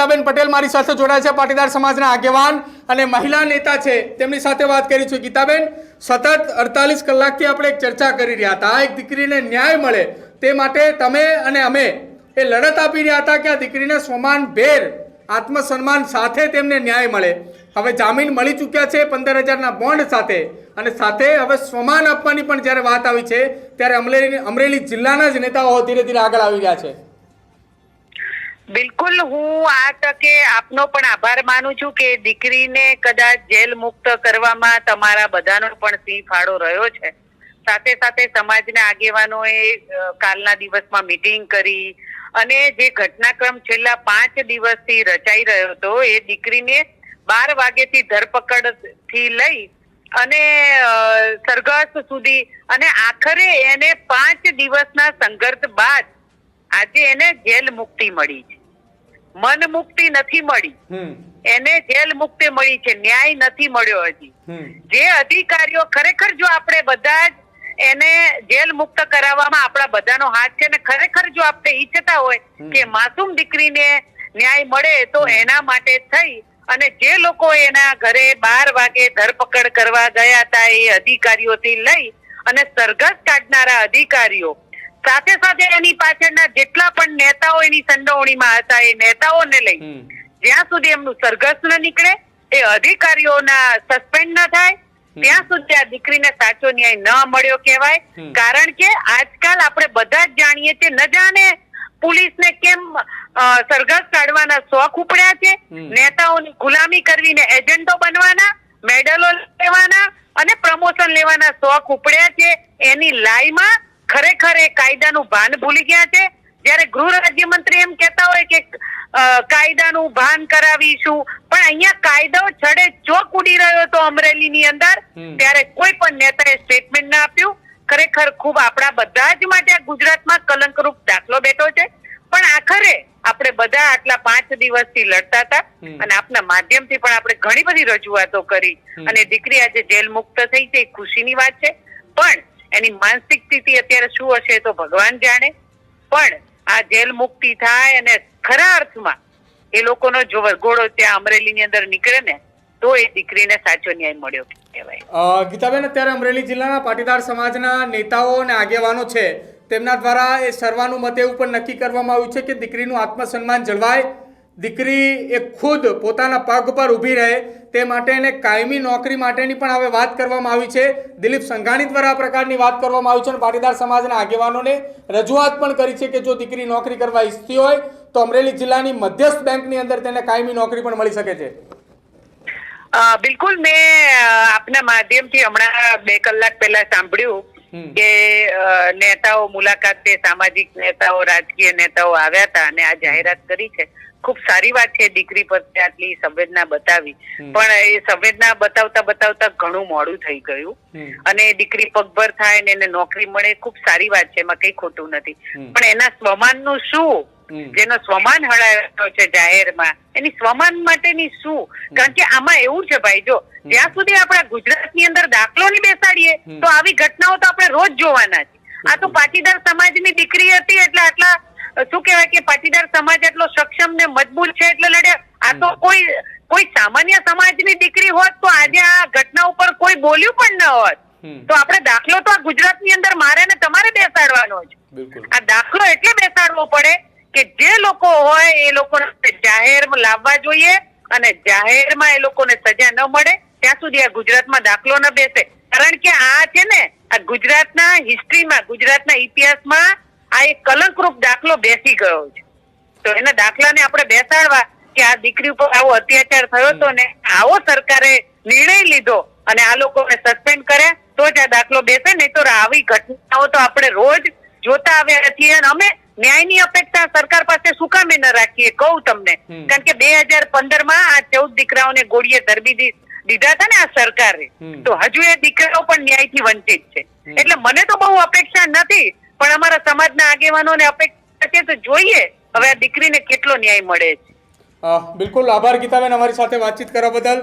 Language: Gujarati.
ગીતાબેન પટેલ મારી સાથે જોડાયા છે, પાટીદાર સમાજના આગેવાન અને મહિલા નેતા છે, તેમની સાથે વાત કરી છે। ગીતાબેન, સતત 48 કલાકથી આપણે એક ચર્ચા કરી રહ્યા હતા, એક દીકરીને ન્યાય મળે તે માટે તમે અને અમે એ લડત આપી રહ્યા હતા કે આ દીકરીને સ્વમાન ભેર આત્મસન્માન સાથે તેમને ન્યાય મળે। હવે જામીન મળી ચૂક્યા છે 15,000ના બોન્ડ સાથે, અને સાથે હવે સ્વમાન આપવાની પણ જ્યારે વાત આવી છે ત્યારે અમરેલી જિલ્લાના જ નેતાઓ ધીરે ધીરે આગળ આવી રહ્યા છે। બિલકુલ, હું આ તકે આપનો પણ આભાર માનું છું કે દીકરીને કદાચ જેલ મુક્ત કરવામાં તમારા બધાનો પણ સિંહ ફાળો રહ્યો છે। સાથે સાથે સમાજના આગેવાનોએ કાલના દિવસમાં મીટિંગ કરી અને જે ઘટનાક્રમ છેલ્લા 5 દિવસથી રચાઈ રહ્યો હતો એ દીકરીને 12 વાગ્યાથી ધરપકડ થી લઈ અને સરઘસ સુધી અને આખરે એને 5 દિવસના સંઘર્ષ બાદ આજે એને જેલ મુક્તિ મળી છે। મન મુક્તિ નથી મળી, એને જેલ મુક્તિ મળી છે, ન્યાય નથી મળ્યો હજી। જે અધિકારીઓ ખરેખર જો આપણે બધા જ એને જેલ મુક્ત કરાવવામાં આપણા બધાનો હાથ છે ને ખરેખર જો આપણે ઈચ્છતા હોય કે માસૂમ દીકરીને ન્યાય મળે તો એના માટે થઈ અને જે લોકો એના ઘરે 12 વાગે ધરપકડ કરવા ગયા હતા એ અધિકારીઓથી લઈ અને સરઘસ કાઢનારા અધિકારીઓ સાથે સાથે એની પાછળના જેટલા પણ નેતાઓ એની સંડોવણીમાં હતા એ નેતાઓને લઈ જ્યાં સુધી એમનું સરઘસ ન નીકળે, એ અધિકારીઓના સસ્પેન્ડ ન થાય ત્યાં સુધી આ દીકરીને સાચો ન્યાય ન મળ્યો કહેવાય। કારણ કે આજકાલ આપણે બધા જ જાણીએ છીએ, ન જાણે પોલીસને કેમ સરઘસ કાઢવાના શોખ ઉપડ્યા છે, નેતાઓની ગુલામી કરવીને એજન્ટો બનવાના, મેડલો લેવાના અને પ્રમોશન લેવાના શોખ ઉપડ્યા છે। એની લાઈમાં ખરેખર એ કાયદાનું ભાન ભૂલી ગયા છે। જયારે ગૃહ રાજ્યમંત્રી એમ કહેતા હોય કે કાયદાનું ભાન કરાવીશું, પણ અહીંયા કાયદો છડે ચોક ઉડી રહ્યો હતો અમરેલીની અંદર, ત્યારે કોઈ પણ નેતાએ સ્ટેટમેન્ટ ના આપ્યું। ખરેખર ખૂબ આપણા બધા જ માટે ગુજરાતમાં કલંકરૂપ દાખલો બેઠો છે। પણ આખરે આપણે બધા આટલા 5 દિવસથી લડતા હતા અને આપના માધ્યમથી પણ આપણે ઘણી બધી રજૂઆતો કરી અને દીકરી આજે જેલ મુક્ત થઈ છે, ખુશીની વાત છે। પણ એની માનસિક સ્થિતિ અત્યારે શું હશે તો ભગવાન જાણે। પણ આ જેલ મુક્તિ થાય અને ખરા અર્થમાં એ લોકોનો જો વરઘોડો ત્યાં અમરેલીની અંદર નીકળે ને તો એ દીકરીને સાચો ન્યાય મળ્યો કહેવાય। ગીતાબેન, અત્યારે અમરેલી જિલ્લાના પાટીદાર સમાજના નેતાઓ અને આગેવાનો છે તેમના દ્વારા એ સર્વાનુમતે એવું પણ નક્કી કરવામાં આવ્યું છે કે દીકરીનું આત્મસન્માન જળવાય, દીકરી એ ખુદ પોતાના પગ પર ઊભી રહે તે માટે એને કાયમી નોકરી માટેની પણ હવે વાત કરવામાં આવી છે। દિલીપ સંઘાણી દ્વારા આ પ્રકારની વાત કરવામાં આવી છે અને પાટીદાર સમાજના આગેવાનોને રજૂઆત પણ કરી છે કે જો દીકરી નોકરી કરવા ઈચ્છતી હોય તો અમરેલી જિલ્લાની મધ્યસ્થ બેંકની અંદર તેને કાયમી નોકરી પણ મળી શકે છે। બિલકુલ, મેં આપના માધ્યમથી હમણાં 2 કલાક પહેલા સાંભળ્યું કે નેતાઓ મુલાકાતે, સામાજિક નેતાઓ, રાજકીય નેતાઓ આવ્યા હતા અને આ જાહેરાત કરી છે। ખૂબ સારી વાત છે, દીકરી પ્રત્યે આટલી સંવેદના બતાવી, પણ એ સંવેદના બતાવતા ઘણું મોડું થઈ ગયું અને દીકરી પગભર થાય ને એને નોકરી મળે, ખૂબ સારી વાત છે, એમાં કઈ ખોટું નથી। પણ એના સ્વમાનનું શું? જેનો સ્વમાન હળાયો છે જાહેરમાં, એની સ્વમાન માટેની શું? કારણ કે આમાં એવું છે ભાઈ, જો જ્યાં સુધી આપણા ગુજરાતની અંદર દાખલો નહીં બેસાડીએ તો આવી ઘટનાઓ તો આપણે રોજ જોવાના છે। આ તો પાટીદાર સમાજની દીકરી હતી એટલે આટલા શું કહેવાય કે પાટીદાર સમાજ એટલો સક્ષમ ને મજબૂત છે એટલે લડ્યા। આ તો કોઈ સામાન્ય સમાજની દીકરી હોત તો આજે આ ઘટના ઉપર કોઈ બોલ્યું પણ ન હોત। તો આપણે દાખલો તો આ ગુજરાતની અંદર મારે ને તમારે બેસાડવાનો છે। આ દાખલો એટલે બેસાડવો પડે કે જે લોકો હોય એ લોકોને જાહેરમાં લાવવા જોઈએ અને જાહેરમાં એ લોકોને સજા ન મળે ત્યાં સુધી આ ગુજરાતમાં દાખલો ન બેસે। કારણ કે આ છે ને આ ગુજરાતના હિસ્ટ્રીમાં, ગુજરાતના ઇતિહાસમાં આ એક કલંકરૂપ દાખલો બેસી ગયો છે। તો એના દાખલાને આપણે બેસાડવા કે આ દીકરી ઉપર આવો અત્યાચાર થયો હતો ને આવો સરકારે નિર્ણય લીધો અને આ લોકોને સસ્પેન્ડ કર્યા તો જ આ દાખલો બેસે, નહીં તો આવી ઘટનાઓ તો આપણે રોજ જોતા આવ્યા છીએ અને અમે ન્યાયની અપેક્ષા સરકાર પાસે શું કામે ન રાખીએ કહું તમને। કારણ કે 2015માં આ 14 દીકરાઓને ગોળીએ ધરબી દીધા હતા ને આ સરકારે, તો હજુ એ દીકરાઓ પણ ન્યાયથી વંચિત છે। એટલે મને તો બહુ અપેક્ષા નથી, પણ અમારા સમાજના આગેવાનોને અપેક્ષા છે તો જોઈએ હવે આ દીકરીને કેટલો ન્યાય મળે છે। બિલકુલ, આભાર ગીતાબેન અમારી સાથે વાતચીત કરવા બદલ।